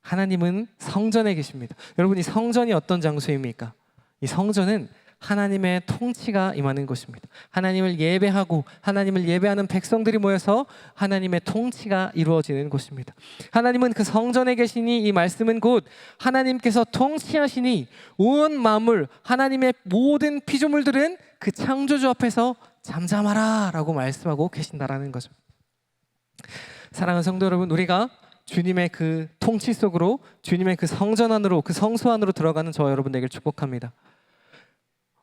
하나님은 성전에 계십니다. 여러분, 이 성전이 어떤 장소입니까? 이 성전은 하나님의 통치가 임하는 곳입니다. 하나님을 예배하고 하나님을 예배하는 백성들이 모여서 하나님의 통치가 이루어지는 곳입니다. 하나님은 그 성전에 계시니 이 말씀은 곧 하나님께서 통치하시니 온 만물 하나님의 모든 피조물들은 그 창조주 앞에서 잠잠하라 라고 말씀하고 계신다라는 거죠. 사랑하는 성도 여러분, 우리가 주님의 그 통치 속으로 주님의 그 성전 안으로 그 성소 안으로 들어가는 저 여러분에게 축복합니다.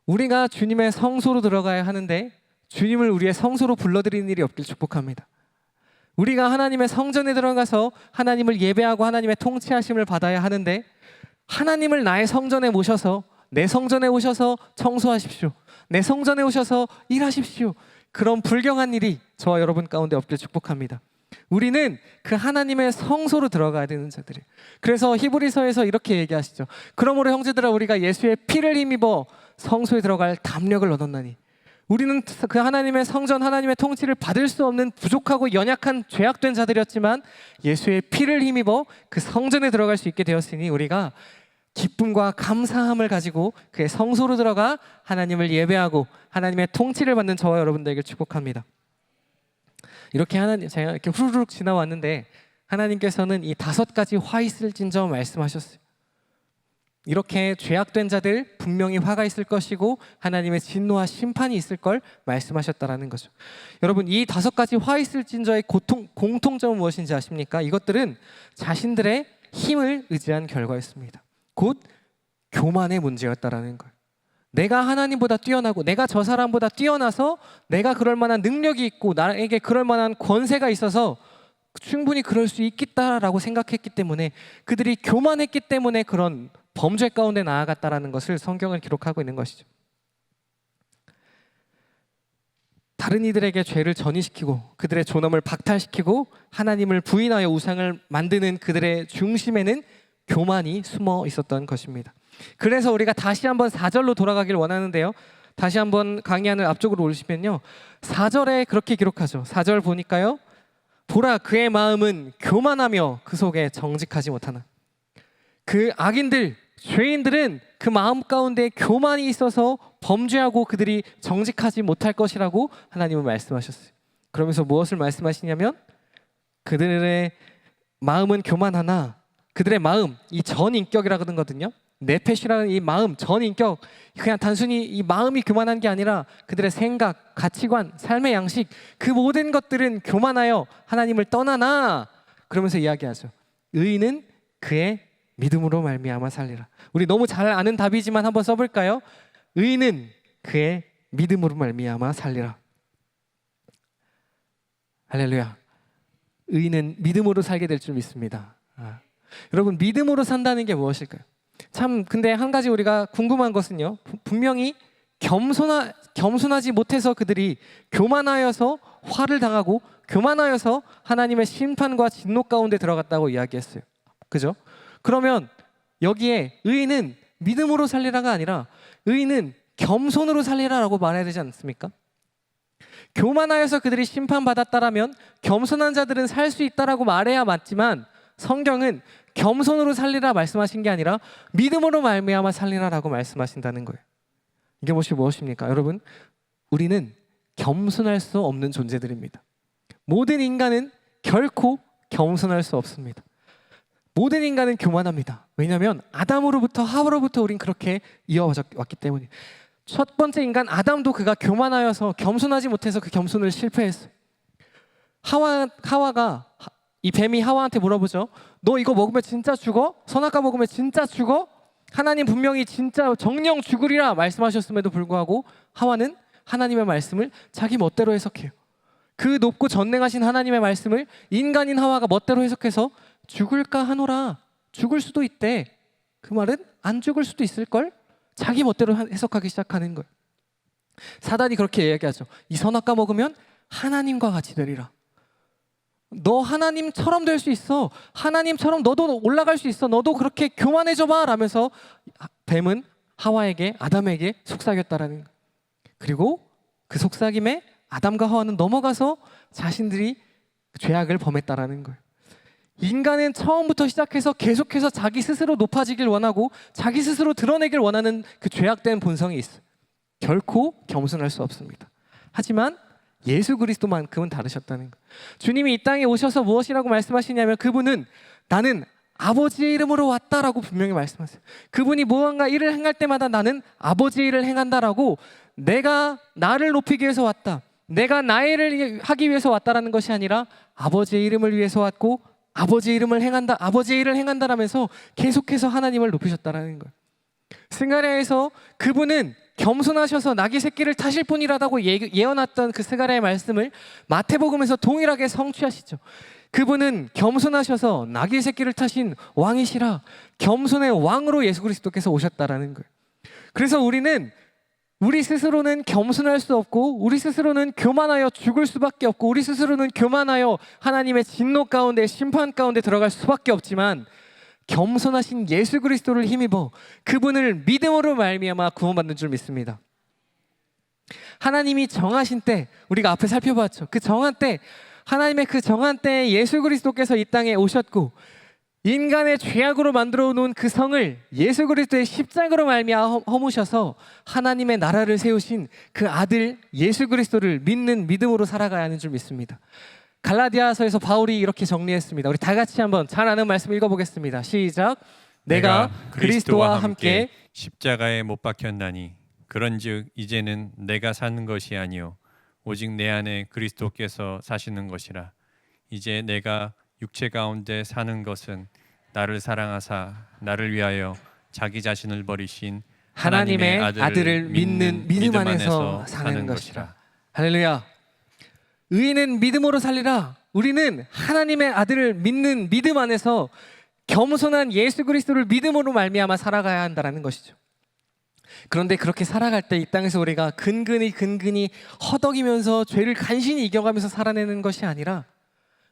우리가 주님의 성소로 들어가야 하는데 주님을 우리의 성소로 불러들이는 일이 없길 축복합니다. 우리가 하나님의 성전에 들어가서 하나님을 예배하고 하나님의 통치하심을 받아야 하는데 하나님을 나의 성전에 모셔서 내 성전에 오셔서 청소하십시오. 내 성전에 오셔서 일하십시오. 그런 불경한 일이 저와 여러분 가운데 없길 축복합니다. 우리는 그 하나님의 성소로 들어가야 되는 자들이에요. 그래서 히브리서에서 이렇게 얘기하시죠. 그러므로 형제들아 우리가 예수의 피를 힘입어 성소에 들어갈 담력을 얻었나니. 우리는 그 하나님의 성전 하나님의 통치를 받을 수 없는 부족하고 연약한 죄악된 자들이었지만 예수의 피를 힘입어 그 성전에 들어갈 수 있게 되었으니 우리가 기쁨과 감사함을 가지고 그의 성소로 들어가 하나님을 예배하고 하나님의 통치를 받는 저와 여러분들에게 축복합니다. 이렇게 제가 이렇게 후루룩 지나왔는데 하나님께서는 이 5가지 화 있을진저 말씀하셨어요. 이렇게 죄악된 자들 분명히 화가 있을 것이고 하나님의 진노와 심판이 있을 걸 말씀하셨다라는 거죠. 여러분, 이 5가지 화 있을진저의 공통점은 무엇인지 아십니까? 이것들은 자신들의 힘을 의지한 결과였습니다. 곧 교만의 문제였다라는 거예요. 내가 하나님보다 뛰어나고 내가 저 사람보다 뛰어나서 내가 그럴 만한 능력이 있고 나에게 그럴 만한 권세가 있어서 충분히 그럴 수 있겠다라고 생각했기 때문에 그들이 교만했기 때문에 그런 범죄 가운데 나아갔다라는 것을 성경은 기록하고 있는 것이죠. 다른 이들에게 죄를 전이시키고 그들의 존엄을 박탈시키고 하나님을 부인하여 우상을 만드는 그들의 중심에는 교만이 숨어 있었던 것입니다. 그래서 우리가 다시 한번 4절로 돌아가길 원하는데요. 다시 한번 강의안을 앞쪽으로 올리시면요. 4절에 그렇게 기록하죠. 4절 보니까요. 보라 그의 마음은 교만하며 그 속에 정직하지 못하나. 그 악인들, 죄인들은 그 마음 가운데 교만이 있어서 범죄하고 그들이 정직하지 못할 것이라고 하나님은 말씀하셨어요. 그러면서 무엇을 말씀하시냐면 그들의 마음은 교만하나 그들의 마음, 이 전인격이라고 하거든요. 네페시라는 이 마음, 전인격, 그냥 단순히 이 마음이 교만한 게 아니라 그들의 생각, 가치관, 삶의 양식 그 모든 것들은 교만하여 하나님을 떠나나. 그러면서 이야기하죠. 의인은 그의 믿음으로 말미암아 살리라. 우리 너무 잘 아는 답이지만 한번 써볼까요? 의인은 그의 믿음으로 말미암아 살리라. 할렐루야. 의인은 믿음으로 살게 될 줄 믿습니다. 여러분, 믿음으로 산다는 게 무엇일까요? 참 근데 한 가지 우리가 궁금한 것은요. 분명히 겸손하지 못해서 그들이 교만하여서 화를 당하고 교만하여서 하나님의 심판과 진노 가운데 들어갔다고 이야기했어요. 그죠? 그러면 여기에 의인은 믿음으로 살리라가 아니라 의인은 겸손으로 살리라라고 말해야 되지 않습니까? 교만하여서 그들이 심판받았다라면 겸손한 자들은 살 수 있다라고 말해야 맞지만 성경은 겸손으로 살리라 말씀하신 게 아니라 믿음으로 말미암아 살리라라고 말씀하신다는 거예요. 이게 무엇입니까? 여러분, 우리는 겸손할 수 없는 존재들입니다. 모든 인간은 결코 겸손할 수 없습니다. 모든 인간은 교만합니다. 왜냐하면 아담으로부터 하와로부터 우린 그렇게 이어왔기 때문에. 첫 번째 인간 아담도 그가 교만하여서 겸손하지 못해서 그 겸손을 실패했어요. 하와가 이 뱀이 하와한테 물어보죠. 너 이거 먹으면 진짜 죽어? 선악과 먹으면 진짜 죽어? 하나님 분명히 진짜 정령 죽으리라 말씀하셨음에도 불구하고 하와는 하나님의 말씀을 자기 멋대로 해석해요. 그 높고 전능하신 하나님의 말씀을 인간인 하와가 멋대로 해석해서 죽을까 하노라. 죽을 수도 있대. 그 말은 안 죽을 수도 있을걸? 자기 멋대로 해석하기 시작하는 거예요. 사단이 그렇게 이야기하죠. 이 선악과 먹으면 하나님과 같이 되리라. 너 하나님처럼 될 수 있어. 하나님처럼 너도 올라갈 수 있어. 너도 그렇게 교만해져 봐 라면서 뱀은 하와에게, 아담에게 속삭였다라는 거예요. 그리고 그 속삭임에 아담과 하와는 넘어가서 자신들이 죄악을 범했다라는 거예요. 인간은 처음부터 시작해서 계속해서 자기 스스로 높아지길 원하고 자기 스스로 드러내길 원하는 그 죄악된 본성이 있어요. 결코 겸손할 수 없습니다. 하지만 예수 그리스도만큼은 다르셨다는 거예요. 주님이 이 땅에 오셔서 무엇이라고 말씀하시냐면 그분은 나는 아버지의 이름으로 왔다라고 분명히 말씀하세요. 그분이 무언가 일을 행할 때마다 나는 아버지의 일을 행한다라고, 내가 나를 높이기 위해서 왔다, 내가 나의 일을 하기 위해서 왔다라는 것이 아니라 아버지의 이름을 위해서 왔고 아버지의 이름을 행한다, 아버지의 일을 행한다라면서 계속해서 하나님을 높이셨다라는 거예요. 스가랴에서 그분은 겸손하셔서 나귀 새끼를 타실 분이라고 예언했던 그 스가랴의 말씀을 마태복음에서 동일하게 성취하시죠. 그분은 겸손하셔서 나귀 새끼를 타신 왕이시라, 겸손의 왕으로 예수 그리스도께서 오셨다라는 거예요. 그래서 우리 스스로는 겸손할 수 없고, 우리 스스로는 교만하여 죽을 수밖에 없고, 우리 스스로는 교만하여 하나님의 진노 가운데, 심판 가운데 들어갈 수밖에 없지만, 겸손하신 예수 그리스도를 힘입어 그분을 믿음으로 말미암아 구원받는 줄 믿습니다. 하나님이 정하신 때, 우리가 앞에 살펴봤죠. 그 정한 때, 하나님의 그 정한 때에 예수 그리스도께서 이 땅에 오셨고, 인간의 죄악으로 만들어 놓은 그 성을 예수 그리스도의 십자가로 말미암아 허무셔서 하나님의 나라를 세우신 그 아들 예수 그리스도를 믿는 믿음으로 살아가야 하는 줄 믿습니다. 갈라디아서에서 바울이 이렇게 정리했습니다. 우리 다 같이 한번 잘 아는 말씀 읽어보겠습니다. 시작. 내가 그리스도와 함께 십자가에 못 박혔나니 그런즉 이제는 내가 사는 것이 아니요 오직 내 안에 그리스도께서 사시는 것이라. 이제 내가 육체 가운데 사는 것은 나를 사랑하사 나를 위하여 자기 자신을 버리신 하나님의 아들을 믿는 믿음 안에서 사는 것이라. 할렐루야. 의인은 믿음으로 살리라. 우리는 하나님의 아들을 믿는 믿음 안에서 겸손한 예수 그리스도를 믿음으로 말미암아 살아가야 한다는 것이죠. 그런데 그렇게 살아갈 때 이 땅에서 우리가 근근히 허덕이면서 죄를 간신히 이겨가면서 살아내는 것이 아니라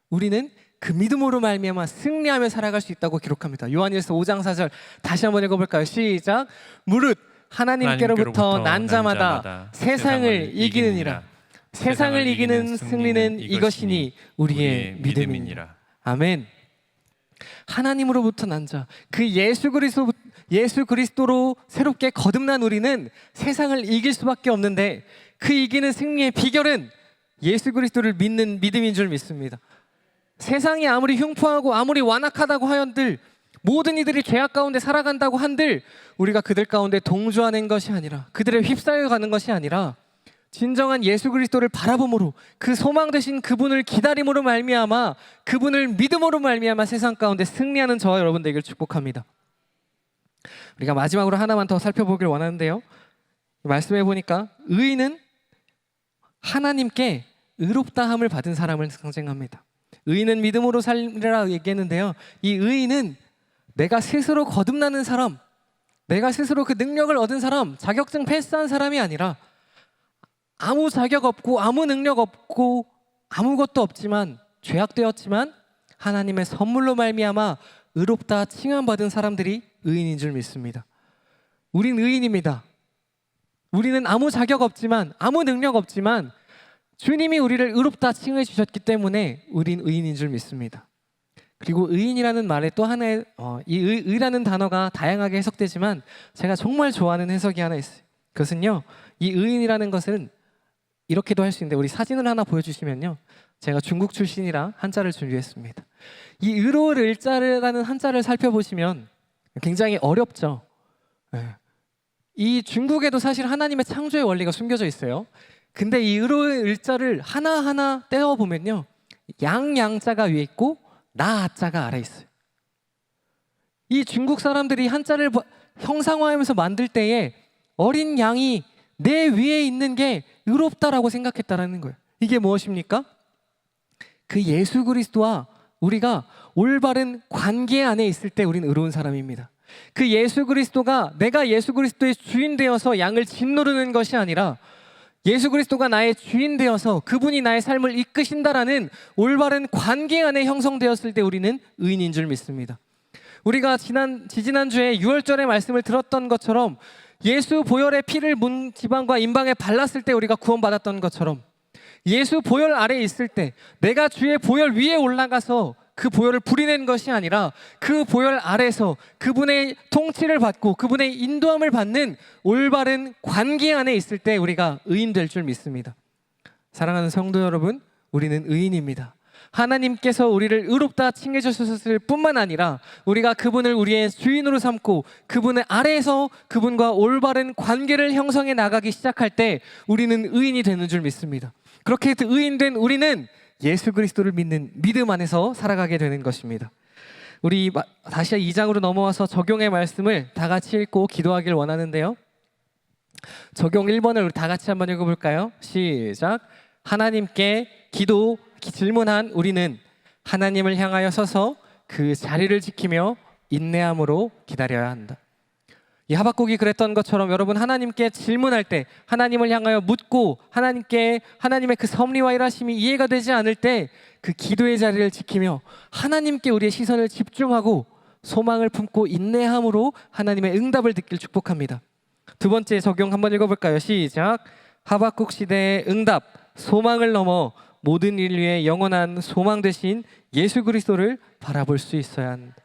우리는 그 믿음으로 말미암아 승리하며 살아갈 수 있다고 기록합니다. 요한일서 5장 4절 다시 한번 읽어볼까요? 시작. 무릇 하나님께로부터 난 자마다 세상을 이기느니라. 세상을 이기는 승리는 이것이니 우리의 믿음이니라. 아멘. 하나님으로부터 난 자, 그 예수 그리스도로 새롭게 거듭난 우리는 세상을 이길 수밖에 없는데, 그 이기는 승리의 비결은 예수 그리스도를 믿는 믿음인 줄 믿습니다. 세상이 아무리 흉포하고 아무리 완악하다고 하연들, 모든 이들이 죄악 가운데 살아간다고 한들 우리가 그들 가운데 동조하는 것이 아니라, 그들에 휩싸여 가는 것이 아니라 진정한 예수 그리스도를 바라봄으로, 그 소망 되신 그분을 기다림으로 말미암아, 그분을 믿음으로 말미암아 세상 가운데 승리하는 저와 여러분 되기를 축복합니다. 우리가 마지막으로 하나만 더 살펴보길 원하는데요, 말씀해 보니까 의인은 하나님께 의롭다함을 받은 사람을 상징합니다. 의인은 믿음으로 살리라 얘기했는데요, 이 의인은 내가 스스로 거듭나는 사람, 내가 스스로 그 능력을 얻은 사람, 자격증 패스한 사람이 아니라 아무 자격 없고 아무 능력 없고 아무것도 없지만 죄악되었지만 하나님의 선물로 말미암아 의롭다 칭함받은 사람들이 의인인 줄 믿습니다. 우린 의인입니다. 우리는 아무 자격 없지만 아무 능력 없지만 주님이 우리를 의롭다 칭해 주셨기 때문에 우린 의인인 줄 믿습니다. 그리고 의인이라는 말에 또 하나의 이 의라는 단어가 다양하게 해석되지만 제가 정말 좋아하는 해석이 하나 있어요. 그것은요, 이 의인이라는 것은 이렇게도 할 수 있는데, 우리 사진을 하나 보여주시면요, 제가 중국 출신이라 한자를 준비했습니다. 이 의로울 을자라는 한자를 살펴보시면 굉장히 어렵죠. 이 중국에도 사실 하나님의 창조의 원리가 숨겨져 있어요. 근데 이 의로울 을자를 하나하나 떼어보면요, 양자가 위에 있고 나자가 아래 있어요. 이 중국 사람들이 한자를 형상화하면서 만들 때에 어린 양이 내 위에 있는 게 의롭다라고 생각했다라는 거예요. 이게 무엇입니까? 그 예수 그리스도와 우리가 올바른 관계 안에 있을 때 우리는 의로운 사람입니다. 그 예수 그리스도가 내가 예수 그리스도의 주인 되어서 양을 짓누르는 것이 아니라 예수 그리스도가 나의 주인 되어서 그분이 나의 삶을 이끄신다라는 올바른 관계 안에 형성되었을 때 우리는 의인인 줄 믿습니다. 우리가 지난주에 유월절의 말씀을 들었던 것처럼 예수 보혈의 피를 문 지방과 임방에 발랐을 때 우리가 구원받았던 것처럼 예수 보혈 아래에 있을 때 내가 주의 보혈 위에 올라가서 그 보혈을 부리는 것이 아니라 그 보혈 아래서 그분의 통치를 받고 그분의 인도함을 받는 올바른 관계 안에 있을 때 우리가 의인 될 줄 믿습니다. 사랑하는 성도 여러분, 우리는 의인입니다. 하나님께서 우리를 의롭다 칭해 주셨을 뿐만 아니라 우리가 그분을 우리의 주인으로 삼고 그분의 아래에서 그분과 올바른 관계를 형성해 나가기 시작할 때 우리는 의인이 되는 줄 믿습니다. 그렇게 의인된 우리는 예수 그리스도를 믿는 믿음 안에서 살아가게 되는 것입니다. 우리 다시 2장으로 넘어와서 적용의 말씀을 다 같이 읽고 기도하길 원하는데요. 적용 1번을 우리 다 같이 한번 읽어볼까요? 시작. 하나님께 질문한 우리는 하나님을 향하여 서서 그 자리를 지키며 인내함으로 기다려야 한다. 이 하박국이 그랬던 것처럼 여러분 하나님께 질문할 때 하나님을 향하여 묻고 하나님의 그 섭리와 일하심이 이해가 되지 않을 때 그 기도의 자리를 지키며 하나님께 우리의 시선을 집중하고 소망을 품고 인내함으로 하나님의 응답을 듣길 축복합니다. 두 번째 적용 한번 읽어볼까요? 시작. 하박국 시대의 응답, 소망을 넘어 모든 인류의 영원한 소망 되신 예수 그리스도를 바라볼 수 있어야 한다.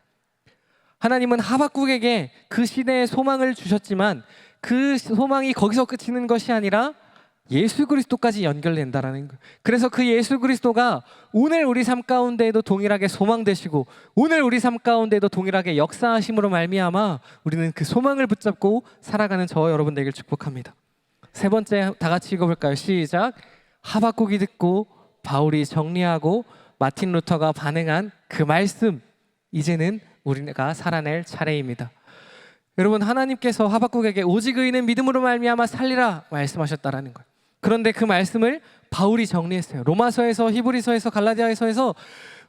하나님은 하박국에게 그 시대의 소망을 주셨지만 그 소망이 거기서 그치는 것이 아니라 예수 그리스도까지 연결된다라는 거예요. 그래서 그 예수 그리스도가 오늘 우리 삶 가운데에도 동일하게 소망 되시고 오늘 우리 삶 가운데에도 동일하게 역사하심으로 말미암아 우리는 그 소망을 붙잡고 살아가는 저와 여러분 되길 축복합니다. 세 번째 다 같이 읽어볼까요? 시작. 하박국이 듣고 바울이 정리하고 마틴 루터가 반응한 그 말씀, 이제는 우리가 살아낼 차례입니다. 여러분 하나님께서 하박국에게 오직 의인은 믿음으로 말미암아 살리라 말씀하셨다라는 거예요. 그런데 그 말씀을 바울이 정리했어요. 로마서에서, 히브리서에서, 갈라디아서에서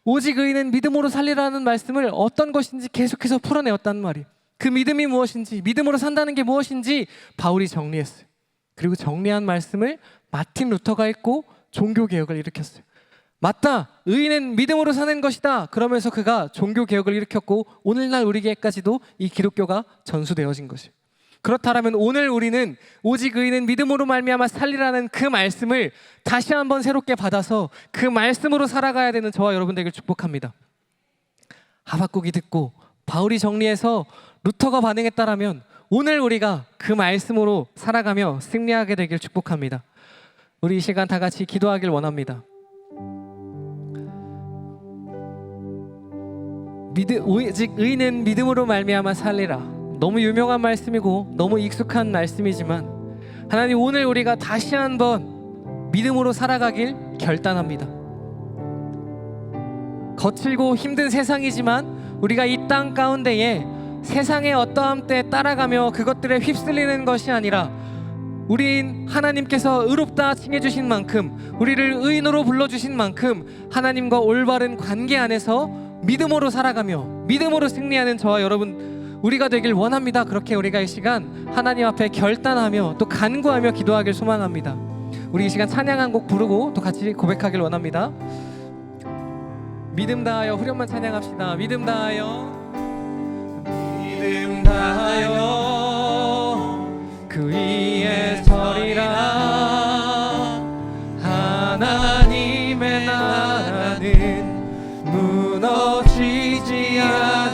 오직 의인은 믿음으로 살리라는 말씀을 어떤 것인지 계속해서 풀어내었단 말이에요. 그 믿음이 무엇인지, 믿음으로 산다는 게 무엇인지 바울이 정리했어요. 그리고 정리한 말씀을 마틴 루터가 읽고 종교개혁을 일으켰어요. 맞다, 의인은 믿음으로 사는 것이다. 그러면서 그가 종교개혁을 일으켰고 오늘날 우리에게까지도 이 기독교가 전수되어진 것이에요. 그렇다면 오늘 우리는 오직 의인은 믿음으로 말미암아 살리라는 그 말씀을 다시 한번 새롭게 받아서 그 말씀으로 살아가야 되는 저와 여러분 되길 축복합니다. 하박국이 듣고 바울이 정리해서 루터가 반응했다라면 오늘 우리가 그 말씀으로 살아가며 승리하게 되길 축복합니다. 우리 이 시간 다 같이 기도하길 원합니다. 오직 의인은 믿음으로 말미암아 살리라. 너무 유명한 말씀이고 너무 익숙한 말씀이지만 하나님 오늘 우리가 다시 한번 믿음으로 살아가길 결단합니다. 거칠고 힘든 세상이지만 우리가 이 땅 가운데에 세상의 어떠함 때 따라가며 그것들에 휩쓸리는 것이 아니라 우린 하나님께서 의롭다 칭해주신 만큼 우리를 의인으로 불러주신 만큼 하나님과 올바른 관계 안에서 믿음으로 살아가며 믿음으로 승리하는 저와 여러분 우리가 되길 원합니다. 그렇게 우리가 이 시간 하나님 앞에 결단하며 또 간구하며 기도하길 소망합니다. 우리 이 시간 찬양 한 곡 부르고 또 같이 고백하길 원합니다. 믿음 다하여 후렴만 찬양합시다. 믿음 다하여 믿음 다하여 그 위에 서리라. 하나님의 나라는 무너지지 않아.